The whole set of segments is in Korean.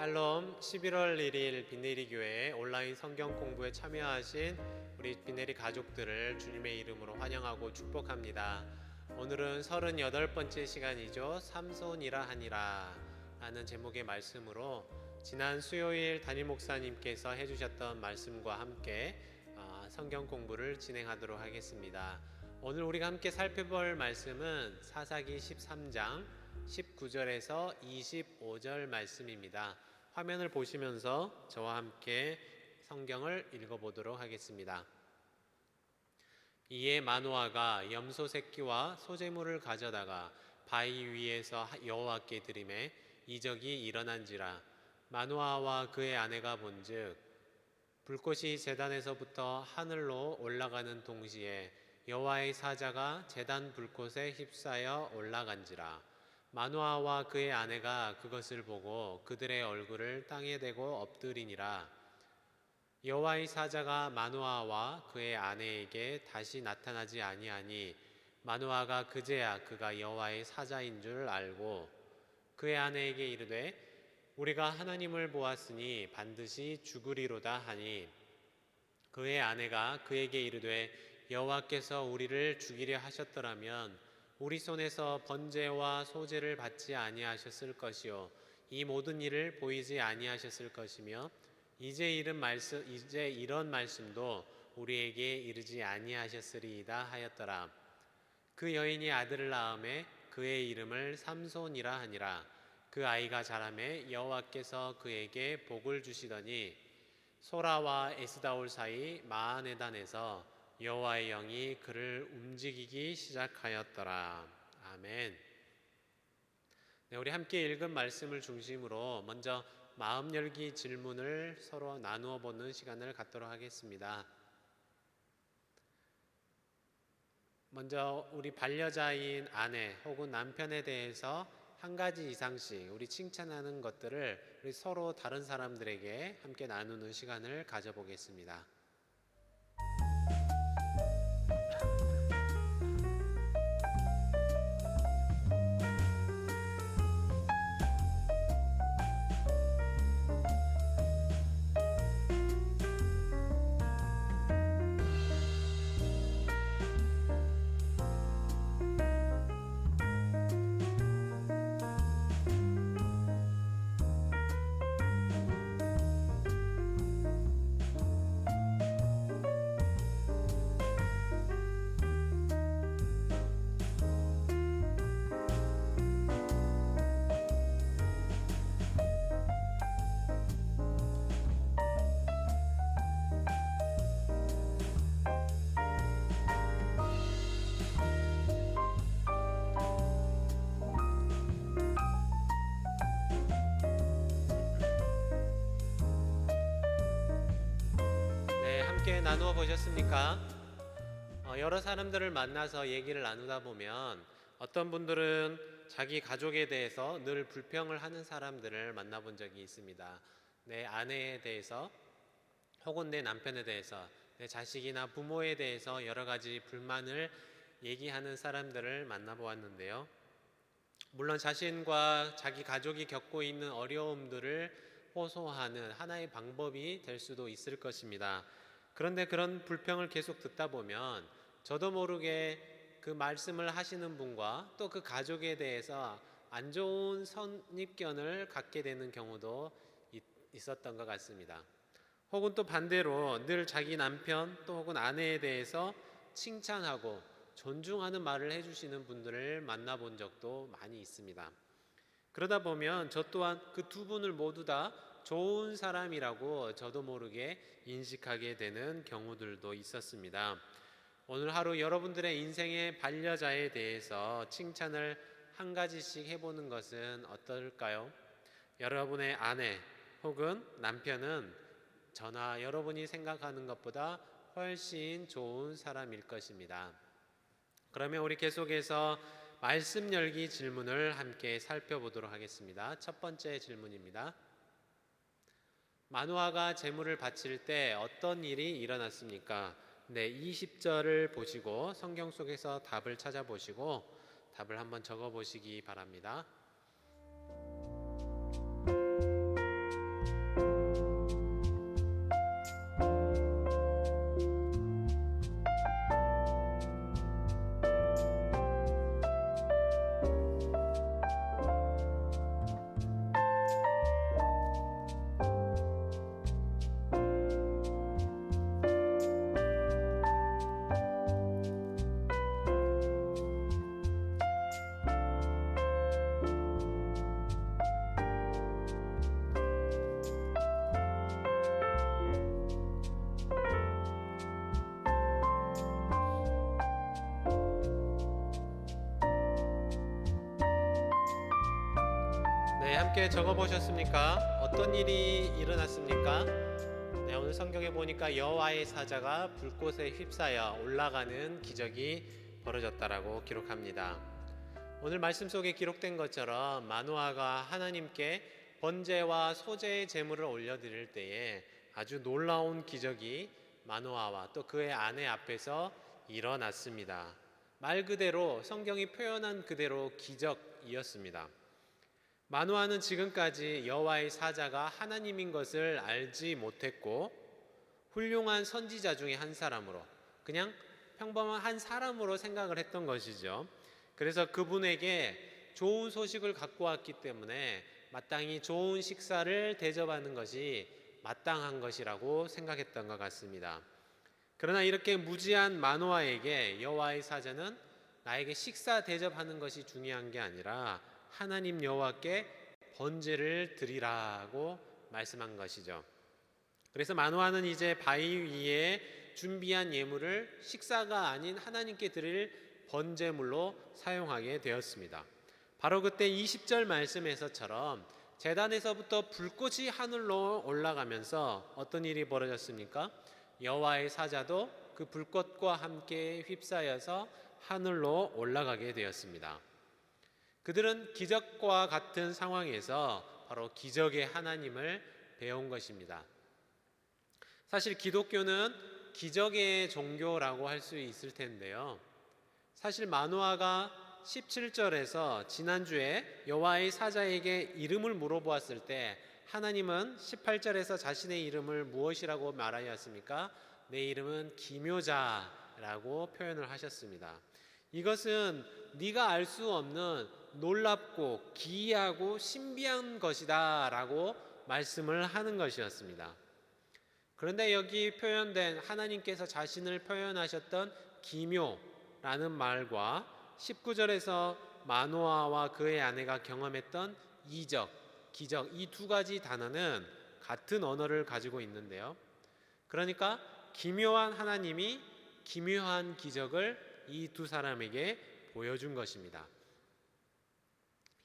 샬롬. 11월 1일 빈네리 교회 온라인 성경 공부에 참여하신 우리 빈네리 가족들을 주님의 이름으로 환영하고 축복합니다. 오늘은 38번째 시간이죠. 삼손이라 하니라 라는 제목의 말씀으로 지난 수요일 담임 목사님께서 해주셨던 말씀과 함께 성경 공부를 진행하도록 하겠습니다. 오늘 우리가 함께 살펴볼 말씀은 사사기 13장 19절에서 25절 말씀입니다. 화면을 보시면서 저와 함께 성경을 읽어보도록 하겠습니다. 이에 마노아가 염소 새끼와 소재물을 가져다가 바위 위에서 여호와께 드리매 이적이 일어난지라. 마노아와 그의 아내가 본즉 불꽃이 제단에서부터 하늘로 올라가는 동시에 여호와의 사자가 제단 불꽃에 휩싸여 올라간지라. 마노아와 그의 아내가 그것을 보고 그들의 얼굴을 땅에 대고 엎드리니라. 여호와의 사자가 마노아와 그의 아내에게 다시 나타나지 아니하니 마노아가 그제야 그가 여호와의 사자인 줄 알고 그의 아내에게 이르되 우리가 하나님을 보았으니 반드시 죽으리로다 하니 그의 아내가 그에게 이르되 여호와께서 우리를 죽이려 하셨더라면 우리 손에서 번제와 소제를 받지 아니하셨을 것이요 이 모든 일을 보이지 아니하셨을 것이며 이제 이런 말씀도 우리에게 이르지 아니하셨으리이다 하였더라. 그 여인이 아들을 낳음에 그의 이름을 삼손이라 하니라. 그 아이가 자라매 여호와께서 그에게 복을 주시더니 소라와 에스다올 사이 마하네단에서 여호와의 영이 그를 움직이기 시작하였더라. 아멘. 네, 우리 함께 읽은 말씀을 중심으로 먼저 마음 열기 질문을 서로 나누어 보는 시간을 갖도록 하겠습니다. 먼저 우리 반려자인 아내 혹은 남편에 대해서 한 가지 이상씩 우리 칭찬하는 것들을 우리 서로 다른 사람들에게 함께 나누는 시간을 가져보겠습니다. 함께 나누어 보셨습니까? 여러 사람들을 만나서 얘기를 나누다 보면 어떤 분들은 자기 가족에 대해서 늘 불평을 하는 사람들을 만나본 적이 있습니다. 내 아내에 대해서 혹은 내 남편에 대해서 내 자식이나 부모에 대해서 여러 가지 불만을 얘기하는 사람들을 만나보았는데요. 물론 자신과 자기 가족이 겪고 있는 어려움들을 호소하는 하나의 방법이 될 수도 있을 것입니다. 그런데 그런 불평을 계속 듣다 보면 저도 모르게 그 말씀을 하시는 분과 또 그 가족에 대해서 안 좋은 선입견을 갖게 되는 경우도 있었던 것 같습니다. 혹은 또 반대로 늘 자기 남편 또 혹은 아내에 대해서 칭찬하고 존중하는 말을 해주시는 분들을 만나본 적도 많이 있습니다. 그러다 보면 저 또한 그 두 분을 모두 다 좋은 사람이라고 저도 모르게 인식하게 되는 경우들도 있었습니다. 오늘 하루 여러분들의 인생의 반려자에 대해서 칭찬을 한 가지씩 해보는 것은 어떨까요? 여러분의 아내 혹은 남편은 저나 여러분이 생각하는 것보다 훨씬 좋은 사람일 것입니다. 그러면 우리 계속해서 말씀 열기 질문을 함께 살펴보도록 하겠습니다. 첫 번째 질문입니다. 마노아가 제물을 바칠 때 어떤 일이 일어났습니까? 네, 20절을 보시고 성경 속에서 답을 찾아보시고 답을 한번 적어보시기 바랍니다. 네, 함께 적어보셨습니까? 어떤 일이 일어났습니까? 네, 오늘 성경에 보니까 여호와의 사자가 불꽃에 휩싸여 올라가는 기적이 벌어졌다라고 기록합니다. 오늘 말씀 속에 기록된 것처럼 마노아가 하나님께 번제와 소제의 제물을 올려드릴 때에 아주 놀라운 기적이 마노아와 또 그의 아내 앞에서 일어났습니다. 말 그대로 성경이 표현한 그대로 기적이었습니다. 마노아는 지금까지 여호와의 사자가 하나님인 것을 알지 못했고 훌륭한 선지자 중에 한 사람으로 그냥 평범한 한 사람으로 생각을 했던 것이죠. 그래서 그분에게 좋은 소식을 갖고 왔기 때문에 마땅히 좋은 식사를 대접하는 것이 마땅한 것이라고 생각했던 것 같습니다. 그러나 이렇게 무지한 마노아에게 여호와의 사자는 나에게 식사 대접하는 것이 중요한 게 아니라 하나님 여호와께 번제를 드리라고 말씀한 것이죠. 그래서 마노아는 이제 바위 위에 준비한 예물을 식사가 아닌 하나님께 드릴 번제물로 사용하게 되었습니다. 바로 그때 20절 말씀에서처럼 제단에서부터 불꽃이 하늘로 올라가면서 어떤 일이 벌어졌습니까? 여호와의 사자도 그 불꽃과 함께 휩싸여서 하늘로 올라가게 되었습니다. 그들은 기적과 같은 상황에서 바로 기적의 하나님을 배운 것입니다. 사실 기독교는 기적의 종교라고 할 수 있을 텐데요. 사실 마노아가 17절에서 지난주에 여호와의 사자에게 이름을 물어보았을 때 하나님은 18절에서 자신의 이름을 무엇이라고 말하였습니까? 내 이름은 기묘자라고 표현을 하셨습니다. 이것은 네가 알 수 없는 놀랍고 기이하고 신비한 것이다 라고 말씀을 하는 것이었습니다. 그런데 여기 표현된 하나님께서 자신을 표현하셨던 기묘라는 말과 19절에서 마노아와 그의 아내가 경험했던 이적, 기적, 이 두 가지 단어는 같은 언어를 가지고 있는데요. 그러니까 기묘한 하나님이 기묘한 기적을 이 두 사람에게 보여준 것입니다.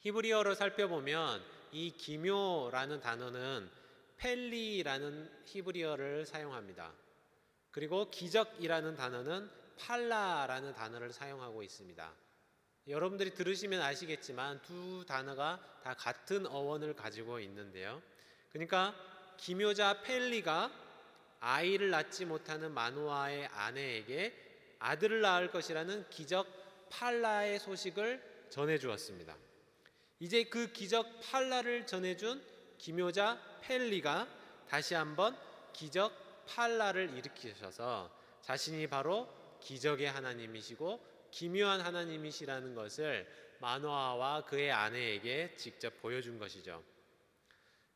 히브리어로 살펴보면 이 기묘라는 단어는 펠리라는 히브리어를 사용합니다. 그리고 기적이라는 단어는 팔라라는 단어를 사용하고 있습니다. 여러분들이 들으시면 아시겠지만 두 단어가 다 같은 어원을 가지고 있는데요. 그러니까 기묘자 펠리가 아이를 낳지 못하는 마노아의 아내에게 아들을 낳을 것이라는 기적 팔라의 소식을 전해주었습니다. 이제 그 기적 팔라를 전해준 기묘자 펠리가 다시 한번 기적 팔라를 일으키셔서 자신이 바로 기적의 하나님이시고 기묘한 하나님이시라는 것을 마노아와 그의 아내에게 직접 보여준 것이죠.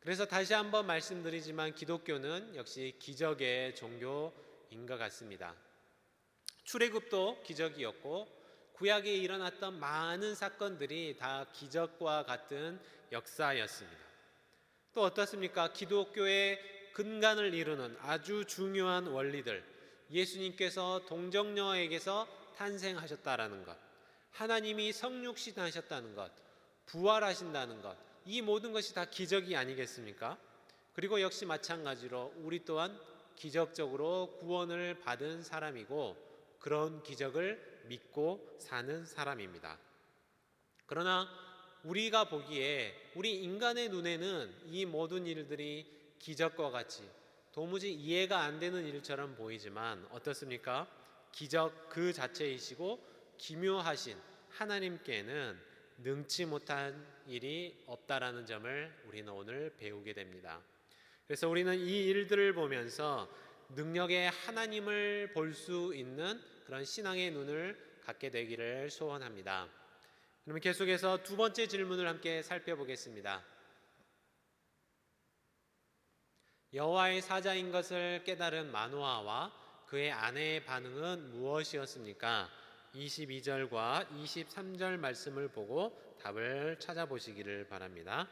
그래서 다시 한번 말씀드리지만 기독교는 역시 기적의 종교인 것 같습니다. 출애굽도 기적이었고 구약에 일어났던 많은 사건들이 다 기적과 같은 역사였습니다. 또 어떻습니까? 기독교의 근간을 이루는 아주 중요한 원리들, 예수님께서 동정녀에게서 탄생하셨다라는 것, 하나님이 성육신하셨다는 것, 부활하신다는 것, 이 모든 것이 다 기적이 아니겠습니까? 그리고 역시 마찬가지로 우리 또한 기적적으로 구원을 받은 사람이고 그런 기적을 믿고 사는 사람입니다. 그러나 우리가 보기에 우리 인간의 눈에는 이 모든 일들이 기적과 같이 도무지 이해가 안 되는 일처럼 보이지만 어떻습니까? 기적 그 자체이시고 기묘하신 하나님께는 능치 못한 일이 없다라는 점을 우리는 오늘 배우게 됩니다. 그래서 우리는 이 일들을 보면서 능력의 하나님을 볼 수 있는 그런 신앙의 눈을 갖게 되기를 소원합니다. 그러면 계속해서 두 번째 질문을 함께 살펴보겠습니다. 여호와의 사자인 것을 깨달은 마노아와 그의 아내의 반응은 무엇이었습니까? 22절과 23절 말씀을 보고 답을 찾아보시기를 바랍니다.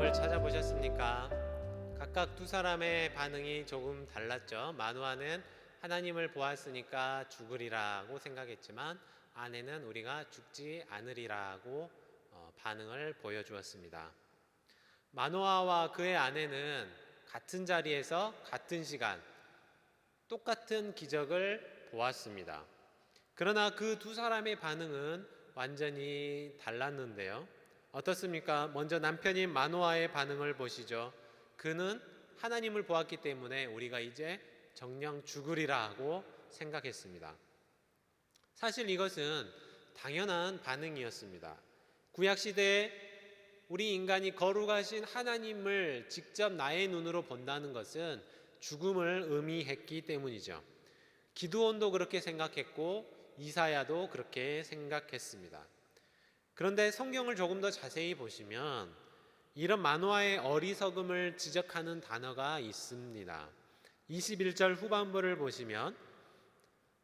이유를 찾아보셨습니까? 각각 두 사람의 반응이 조금 달랐죠. 마누아는 하나님을 보았으니까 죽으리라고 생각했지만 아내는 우리가 죽지 않으리라고 반응을 보여주었습니다. 마노아와 그의 아내는 같은 자리에서 같은 시간 똑같은 기적을 보았습니다. 그러나 그 두 사람의 반응은 완전히 달랐는데요. 어떻습니까? 먼저 남편인 마노아의 반응을 보시죠. 그는 하나님을 보았기 때문에 우리가 이제 정녕 죽으리라고 생각했습니다. 사실 이것은 당연한 반응이었습니다. 구약시대에 우리 인간이 거룩하신 하나님을 직접 나의 눈으로 본다는 것은 죽음을 의미했기 때문이죠. 기드온도 그렇게 생각했고 이사야도 그렇게 생각했습니다. 그런데 성경을 조금 더 자세히 보시면 이런 마노아의 어리석음을 지적하는 단어가 있습니다. 21절 후반부를 보시면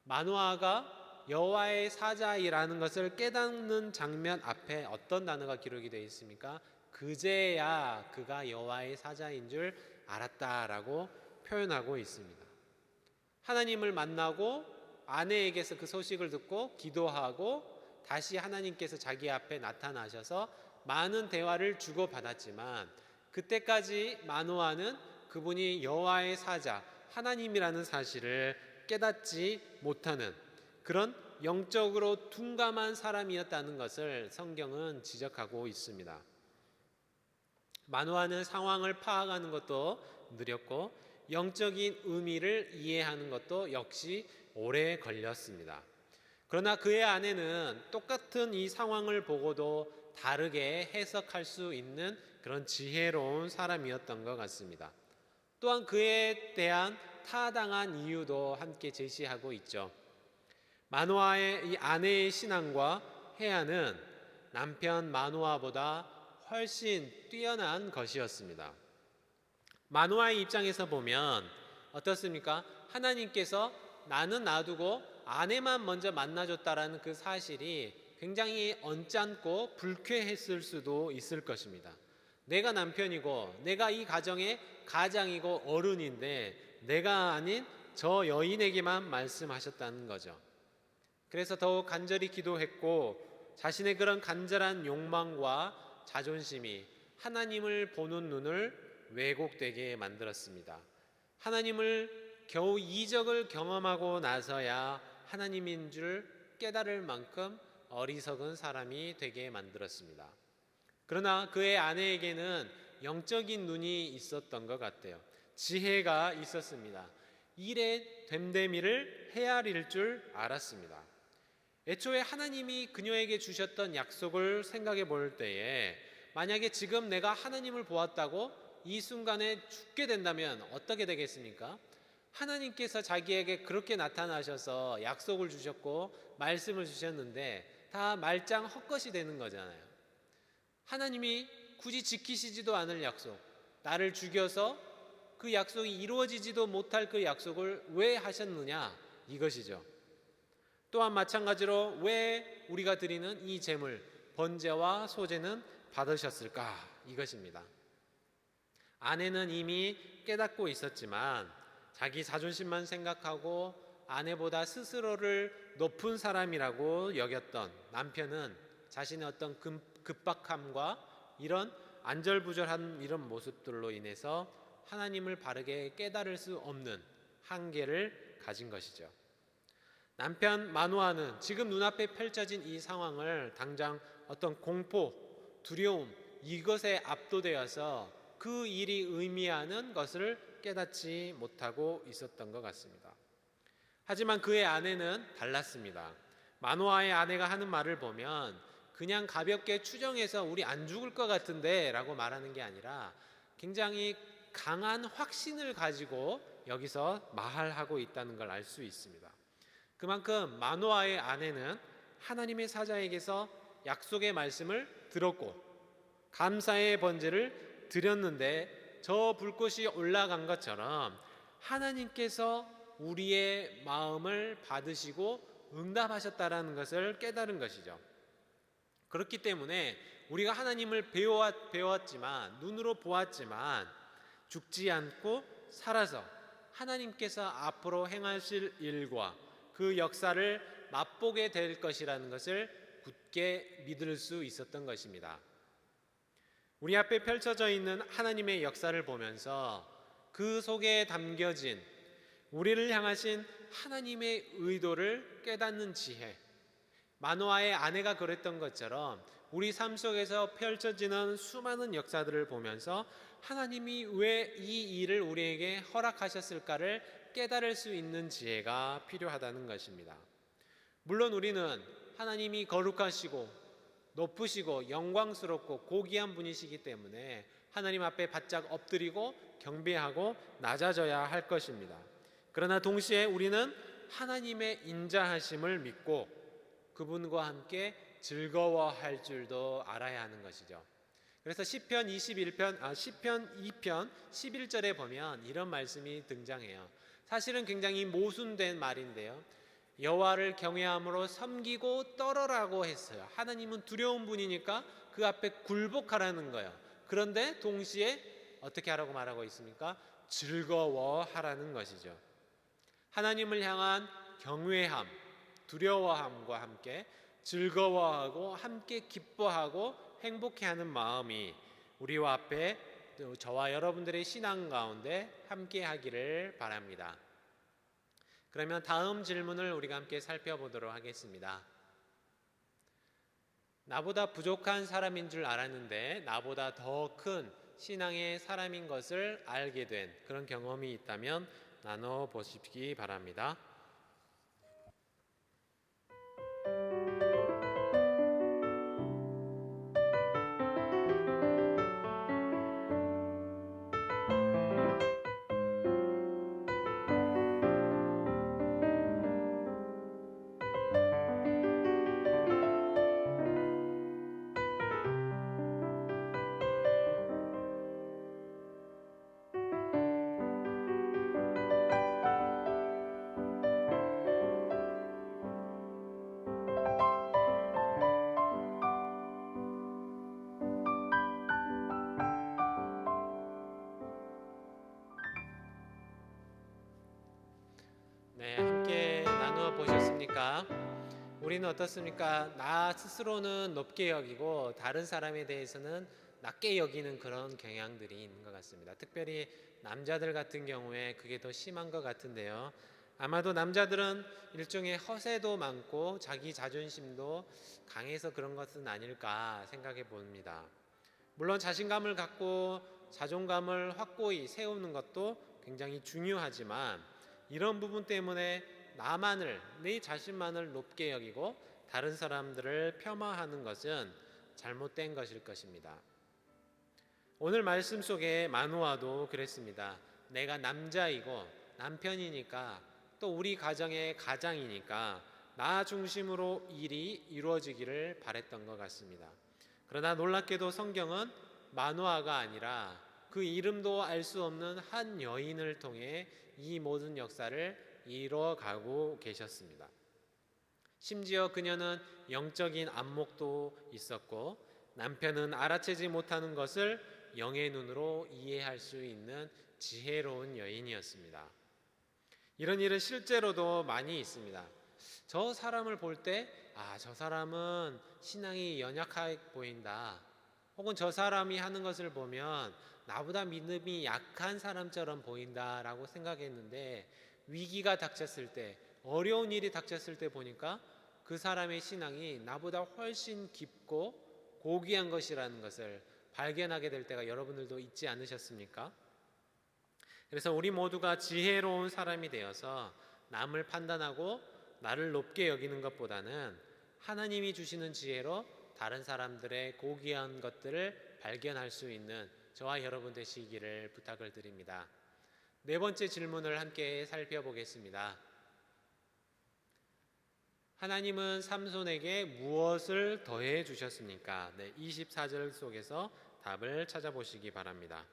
마노아가 여호와의 사자이라는 것을 깨닫는 장면 앞에 어떤 단어가 기록이 되어 있습니까? 그제야 그가 여호와의 사자인 줄 알았다라고 표현하고 있습니다. 하나님을 만나고 아내에게서 그 소식을 듣고 기도하고 다시 하나님께서 자기 앞에 나타나셔서 많은 대화를 주고받았지만 그때까지 마노아는 그분이 여호와의 사자 하나님이라는 사실을 깨닫지 못하는 그런 영적으로 둔감한 사람이었다는 것을 성경은 지적하고 있습니다. 마노아는 상황을 파악하는 것도 느렸고 영적인 의미를 이해하는 것도 역시 오래 걸렸습니다. 그러나 그의 아내는 똑같은 이 상황을 보고도 다르게 해석할 수 있는 그런 지혜로운 사람이었던 것 같습니다. 또한 그에 대한 타당한 이유도 함께 제시하고 있죠. 마노아의 이 아내의 신앙과 해야는 남편 마노아보다 훨씬 뛰어난 것이었습니다. 마노아의 입장에서 보면 어떻습니까? 하나님께서 나는 놔두고 아내만 먼저 만나줬다라는 그 사실이 굉장히 언짢고 불쾌했을 수도 있을 것입니다. 내가 남편이고 내가 이 가정의 가장이고 어른인데 내가 아닌 저 여인에게만 말씀하셨다는 거죠. 그래서 더욱 간절히 기도했고 자신의 그런 간절한 욕망과 자존심이 하나님을 보는 눈을 왜곡되게 만들었습니다. 하나님을 겨우 이적을 경험하고 나서야 하나님인 줄 깨달을 만큼 어리석은 사람이 되게 만들었습니다. 그러나 그의 아내에게는 영적인 눈이 있었던 것 같아요. 지혜가 있었습니다. 일의 됨됨이를 헤아릴 줄 알았습니다. 애초에 하나님이 그녀에게 주셨던 약속을 생각해 볼 때에 만약에 지금 내가 하나님을 보았다고 이 순간에 죽게 된다면 어떻게 되겠습니까? 하나님께서 자기에게 그렇게 나타나셔서 약속을 주셨고 말씀을 주셨는데 다 말짱 헛것이 되는 거잖아요. 하나님이 굳이 지키시지도 않을 약속, 나를 죽여서 그 약속이 이루어지지도 못할 그 약속을 왜 하셨느냐 이것이죠. 또한 마찬가지로 왜 우리가 드리는 이 제물 번제와 소제는 받으셨을까 이것입니다. 아내는 이미 깨닫고 있었지만 자기 자존심만 생각하고 아내보다 스스로를 높은 사람이라고 여겼던 남편은 자신의 어떤 급박함과 이런 안절부절한 이런 모습들로 인해서 하나님을 바르게 깨달을 수 없는 한계를 가진 것이죠. 남편 마노아는 지금 눈앞에 펼쳐진 이 상황을 당장 어떤 공포, 두려움 이것에 압도되어서 그 일이 의미하는 것을 깨닫지 못하고 있었던 것 같습니다. 하지만 그의 아내는 달랐습니다. 마노아의 아내가 하는 말을 보면 그냥 가볍게 추정해서 우리 안 죽을 것 같은데 라고 말하는 게 아니라 굉장히 강한 확신을 가지고 여기서 말하고 있다는 걸 알 수 있습니다. 그만큼 마노아의 아내는 하나님의 사자에게서 약속의 말씀을 들었고 감사의 번제를 드렸는데 저 불꽃이 올라간 것처럼 하나님께서 우리의 마음을 받으시고 응답하셨다라는 것을 깨달은 것이죠. 그렇기 때문에 우리가 하나님을 배웠지만, 눈으로 보았지만 죽지 않고 살아서 하나님께서 앞으로 행하실 일과 그 역사를 맛보게 될 것이라는 것을 굳게 믿을 수 있었던 것입니다. 우리 앞에 펼쳐져 있는 하나님의 역사를 보면서 그 속에 담겨진 우리를 향하신 하나님의 의도를 깨닫는 지혜, 마노아의 아내가 그랬던 것처럼 우리 삶 속에서 펼쳐지는 수많은 역사들을 보면서 하나님이 왜 이 일을 우리에게 허락하셨을까를 깨달을 수 있는 지혜가 필요하다는 것입니다. 물론 우리는 하나님이 거룩하시고 높으시고 영광스럽고 고귀한 분이시기 때문에 하나님 앞에 바짝 엎드리고 경배하고 낮아져야 할 것입니다. 그러나 동시에 우리는 하나님의 인자하심을 믿고 그분과 함께 즐거워할 줄도 알아야 하는 것이죠. 그래서 시편 2편 11절에 보면 이런 말씀이 등장해요. 사실은 굉장히 모순된 말인데요. 여호와를 경외함으로 섬기고 떨어라고 했어요. 하나님은 두려운 분이니까 그 앞에 굴복하라는 거예요. 그런데 동시에 어떻게 하라고 말하고 있습니까? 즐거워하라는 것이죠. 하나님을 향한 경외함, 두려워함과 함께 즐거워하고 함께 기뻐하고 행복해하는 마음이 우리와 앞에 저와 여러분들의 신앙 가운데 함께 하기를 바랍니다. 그러면 다음 질문을 우리가 함께 살펴보도록 하겠습니다. 나보다 부족한 사람인 줄 알았는데 나보다 더 큰 신앙의 사람인 것을 알게 된 그런 경험이 있다면 나눠보시기 바랍니다. 네, 함께 나누어 보셨습니까? 우리는 어떻습니까? 나 스스로는 높게 여기고 다른 사람에 대해서는 낮게 여기는 그런 경향들이 있는 것 같습니다. 특별히 남자들 같은 경우에 그게 더 심한 것 같은데요. 아마도 남자들은 일종의 허세도 많고 자기 자존심도 강해서 그런 것은 아닐까 생각해 봅니다. 물론 자신감을 갖고 자존감을 확고히 세우는 것도 굉장히 중요하지만 이런 부분 때문에 내 자신만을 높게 여기고 다른 사람들을 폄하하는 것은 잘못된 것일 것입니다. 오늘 말씀 속에 마노아도 그랬습니다. 내가 남자이고 남편이니까 또 우리 가정의 가장이니까 나 중심으로 일이 이루어지기를 바랬던 것 같습니다. 그러나 놀랍게도 성경은 마노아가 아니라 그 이름도 알 수 없는 한 여인을 통해 이 모든 역사를 이뤄가고 계셨습니다. 심지어 그녀는 영적인 안목도 있었고 남편은 알아채지 못하는 것을 영의 눈으로 이해할 수 있는 지혜로운 여인이었습니다. 이런 일은 실제로도 많이 있습니다. 저 사람을 볼 때 저 사람은 신앙이 연약해 보인다. 혹은 저 사람이 하는 것을 보면 나보다 믿음이 약한 사람처럼 보인다라고 생각했는데 위기가 닥쳤을 때, 어려운 일이 닥쳤을 때 보니까 그 사람의 신앙이 나보다 훨씬 깊고 고귀한 것이라는 것을 발견하게 될 때가 여러분들도 있지 않으셨습니까? 그래서 우리 모두가 지혜로운 사람이 되어서 남을 판단하고 나를 높게 여기는 것보다는 하나님이 주시는 지혜로 다른 사람들의 고귀한 것들을 발견할 수 있는 저와 여러분 되시기를 부탁을 드립니다. 네 번째 질문을 함께 살펴보겠습니다. 하나님은 삼손에게 무엇을 더해 주셨습니까? 24절 속에서 답을 찾아보시기 바랍니다.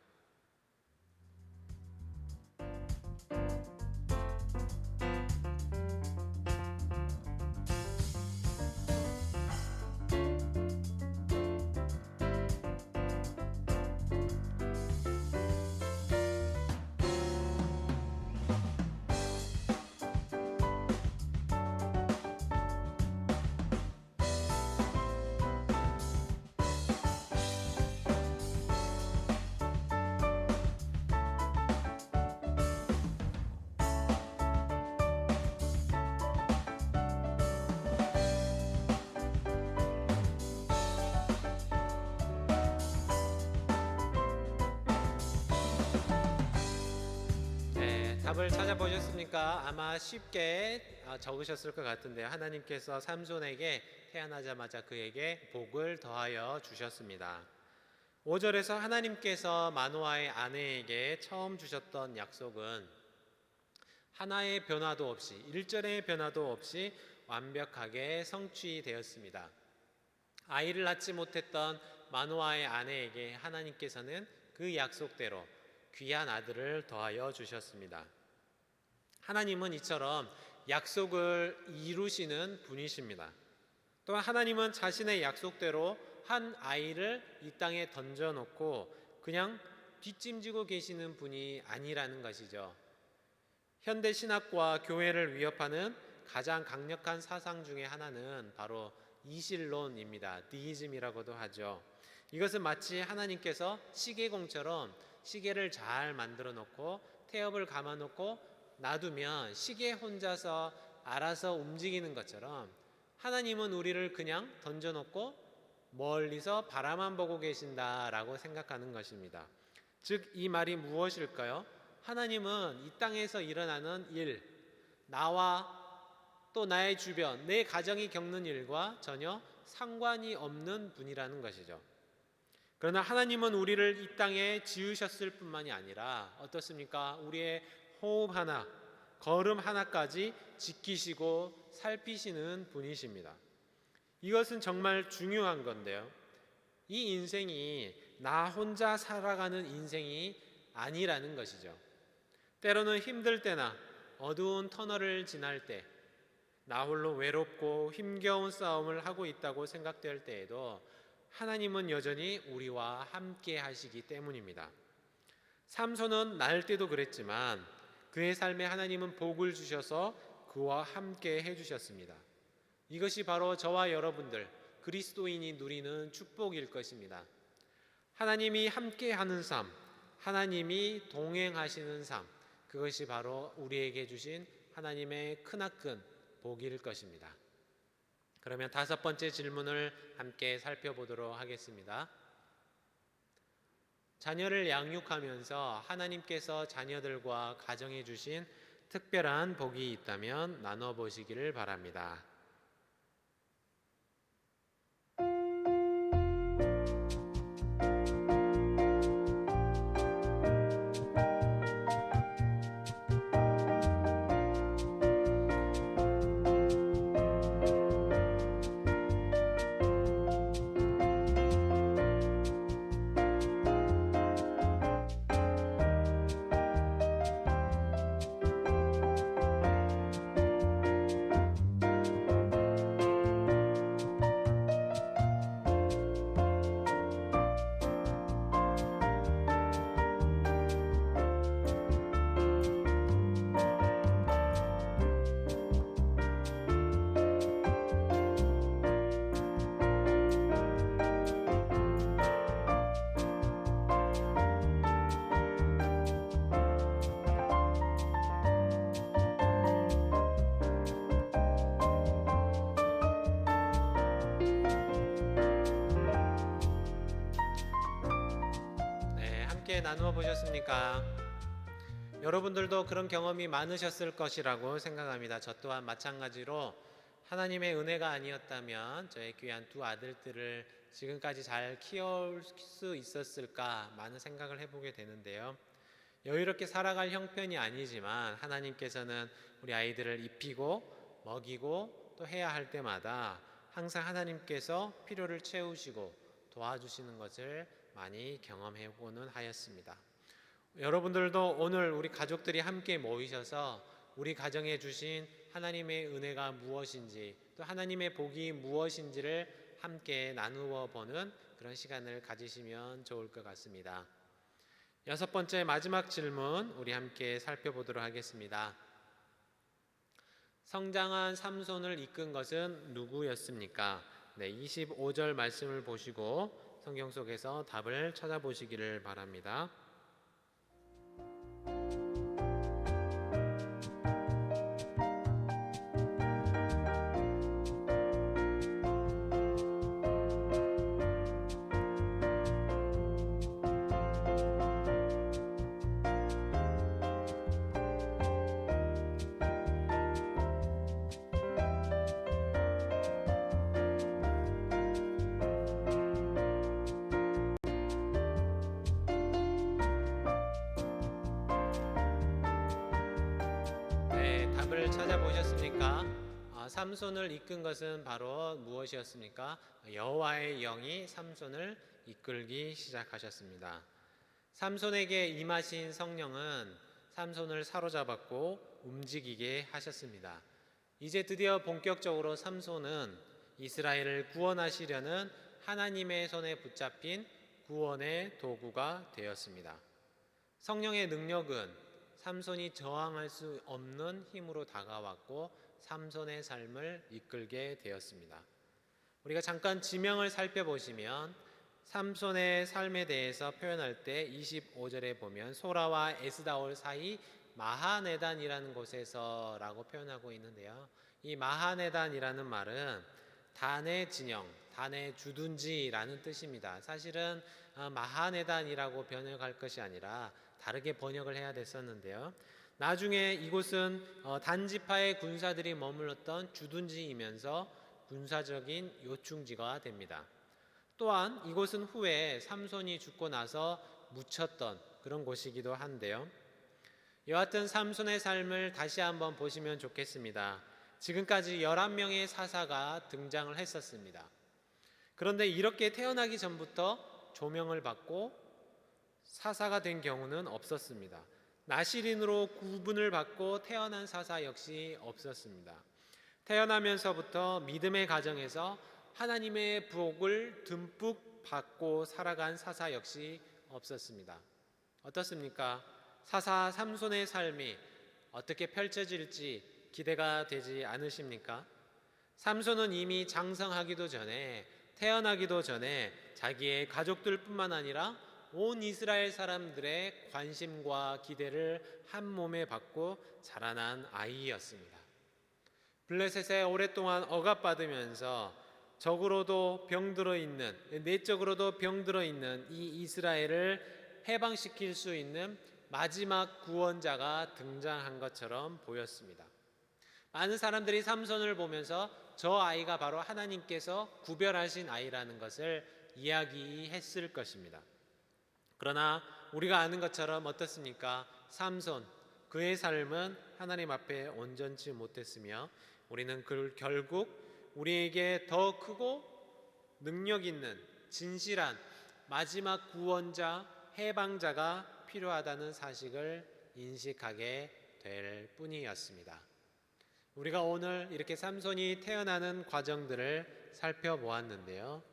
답을 찾아보셨습니까? 아마 쉽게 적으셨을 것 같은데요. 하나님께서 삼손에게 태어나자마자 그에게 복을 더하여 주셨습니다. 5절에서 하나님께서 마노아의 아내에게 처음 주셨던 약속은 하나의 변화도 없이, 일절의 변화도 없이 완벽하게 성취되었습니다. 아이를 낳지 못했던 마노아의 아내에게 하나님께서는 그 약속대로 귀한 아들을 더하여 주셨습니다. 하나님은 이처럼 약속을 이루시는 분이십니다. 또한 하나님은 자신의 약속대로 한 아이를 이 땅에 던져놓고 그냥 뒷짐지고 계시는 분이 아니라는 것이죠. 현대 신학과 교회를 위협하는 가장 강력한 사상 중에 하나는 바로 이실론입니다. 디이즘이라고도 하죠. 이것은 마치 하나님께서 시계공처럼 시계를 잘 만들어 놓고 태엽을 감아 놓고 놔두면 시계 혼자서 알아서 움직이는 것처럼 하나님은 우리를 그냥 던져 놓고 멀리서 바라만 보고 계신다라고 생각하는 것입니다. 즉, 이 말이 무엇일까요? 하나님은 이 땅에서 일어나는 일, 나와 또 나의 주변, 내 가정이 겪는 일과 전혀 상관이 없는 분이라는 것이죠. 그러나 하나님은 우리를 이 땅에 지으셨을 뿐만이 아니라 어떻습니까? 우리의 호흡 하나, 걸음 하나까지 지키시고 살피시는 분이십니다. 이것은 정말 중요한 건데요. 이 인생이 나 혼자 살아가는 인생이 아니라는 것이죠. 때로는 힘들 때나 어두운 터널을 지날 때, 나 홀로 외롭고 힘겨운 싸움을 하고 있다고 생각될 때에도 하나님은 여전히 우리와 함께 하시기 때문입니다. 삼손은 날 때도 그랬지만 그의 삶에 하나님은 복을 주셔서 그와 함께 해주셨습니다. 이것이 바로 저와 여러분들 그리스도인이 누리는 축복일 것입니다. 하나님이 함께하는 삶, 하나님이 동행하시는 삶, 그것이 바로 우리에게 주신 하나님의 크나큰 복일 것입니다. 그러면 5번째 질문을 함께 살펴보도록 하겠습니다. 자녀를 양육하면서 하나님께서 자녀들과 가정에 주신 특별한 복이 있다면 나눠보시기를 바랍니다. 나누어 보셨습니까? 여러분들도 그런 경험이 많으셨을 것이라고 생각합니다. 저 또한 마찬가지로 하나님의 은혜가 아니었다면 저의 귀한 2 아들들을 지금까지 잘 키울 수 있었을까 많은 생각을 해보게 되는데요. 여유롭게 살아갈 형편이 아니지만 하나님께서는 우리 아이들을 입히고 먹이고 또 해야 할 때마다 항상 하나님께서 필요를 채우시고 도와주시는 것을 많이 경험해보는 하였습니다. 여러분들도 오늘 우리 가족들이 함께 모이셔서 우리 가정에 주신 하나님의 은혜가 무엇인지 또 하나님의 복이 무엇인지를 함께 나누어 보는 그런 시간을 가지시면 좋을 것 같습니다. 6번째 마지막 질문 우리 함께 살펴보도록 하겠습니다. 성장한 삼손을 이끈 것은 누구였습니까? 25절 말씀을 보시고 성경 속에서 답을 찾아보시기를 바랍니다. 말씀을 찾아보셨습니까? 삼손을 이끈 것은 바로 무엇이었습니까? 여호와의 영이 삼손을 이끌기 시작하셨습니다. 삼손에게 임하신 성령은 삼손을 사로잡았고 움직이게 하셨습니다. 이제 드디어 본격적으로 삼손은 이스라엘을 구원하시려는 하나님의 손에 붙잡힌 구원의 도구가 되었습니다. 성령의 능력은 삼손이 저항할 수 없는 힘으로 다가왔고 삼손의 삶을 이끌게 되었습니다. 우리가 잠깐 지명을 살펴보시면 삼손의 삶에 대해서 표현할 때 25절에 보면 소라와 에스다올 사이 마하네단이라는 곳에서라고 표현하고 있는데요. 이 마하네단이라는 말은 단의 진영, 단의 주둔지라는 뜻입니다. 사실은 마하네단이라고 번역할 것이 아니라 다르게 번역을 해야 됐었는데요. 나중에 이곳은 단지파의 군사들이 머물렀던 주둔지이면서 군사적인 요충지가 됩니다. 또한 이곳은 후에 삼손이 죽고 나서 묻혔던 그런 곳이기도 한데요. 여하튼 삼손의 삶을 다시 한번 보시면 좋겠습니다. 지금까지 11명의 사사가 등장을 했었습니다. 그런데 이렇게 태어나기 전부터 조명을 받고 사사가 된 경우는 없었습니다. 나시린으로 구분을 받고 태어난 사사 역시 없었습니다. 태어나면서부터 믿음의 가정에서 하나님의 복을 듬뿍 받고 살아간 사사 역시 없었습니다. 어떻습니까? 사사 삼손의 삶이 어떻게 펼쳐질지 기대가 되지 않으십니까? 삼손은 이미 장성하기도 전에, 태어나기도 전에 자기의 가족들뿐만 아니라 온 이스라엘 사람들의 관심과 기대를 한 몸에 받고 자라난 아이였습니다. 블레셋에 오랫동안 억압받으면서 적으로도 병들어 있는, 내적으로도 병들어 있는 이 이스라엘을 해방시킬 수 있는 마지막 구원자가 등장한 것처럼 보였습니다. 많은 사람들이 삼손을 보면서 저 아이가 바로 하나님께서 구별하신 아이라는 것을 이야기했을 것입니다. 그러나 우리가 아는 것처럼 어떻습니까? 삼손, 그의 삶은 하나님 앞에 온전치 못했으며 우리는 결국 우리에게 더 크고 능력 있는 진실한 마지막 구원자, 해방자가 필요하다는 사실을 인식하게 될 뿐이었습니다. 우리가 오늘 이렇게 삼손이 태어나는 과정들을 살펴보았는데요.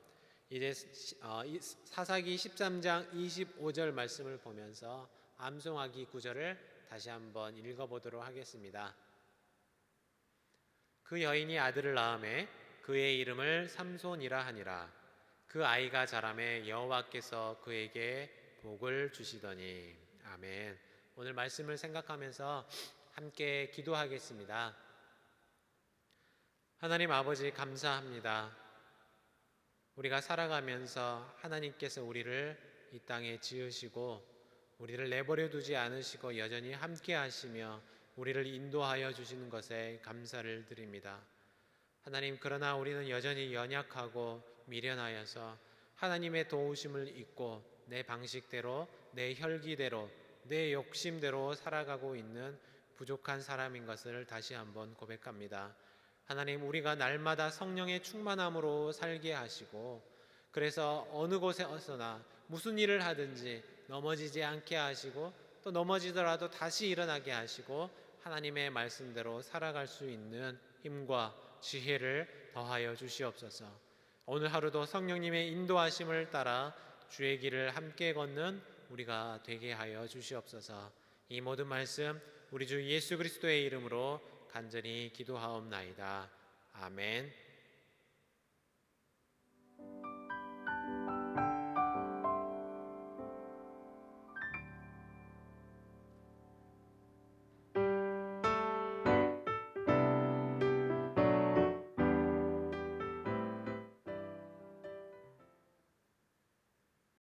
이제 사사기 13장 25절 말씀을 보면서 암송하기 구절을 다시 한번 읽어보도록 하겠습니다. 그 여인이 아들을 낳음에 그의 이름을 삼손이라 하니라. 그 아이가 자라매 여호와께서 그에게 복을 주시더니. 아멘. 오늘 말씀을 생각하면서 함께 기도하겠습니다. 하나님 아버지 감사합니다. 우리가 살아가면서 하나님께서 우리를 이 땅에 지으시고 우리를 내버려 두지 않으시고 여전히 함께 하시며 우리를 인도하여 주시는 것에 감사를 드립니다. 하나님, 그러나 우리는 여전히 연약하고 미련하여서 하나님의 도우심을 잊고 내 방식대로, 내 혈기대로, 내 욕심대로 살아가고 있는 부족한 사람인 것을 다시 한번 고백합니다. 하나님, 우리가 날마다 성령의 충만함으로 살게 하시고 그래서 어느 곳에서나 무슨 일을 하든지 넘어지지 않게 하시고 또 넘어지더라도 다시 일어나게 하시고 하나님의 말씀대로 살아갈 수 있는 힘과 지혜를 더하여 주시옵소서. 오늘 하루도 성령님의 인도하심을 따라 주의 길을 함께 걷는 우리가 되게 하여 주시옵소서. 이 모든 말씀 우리 주 예수 그리스도의 이름으로 간절히 기도하옵나이다. 아멘.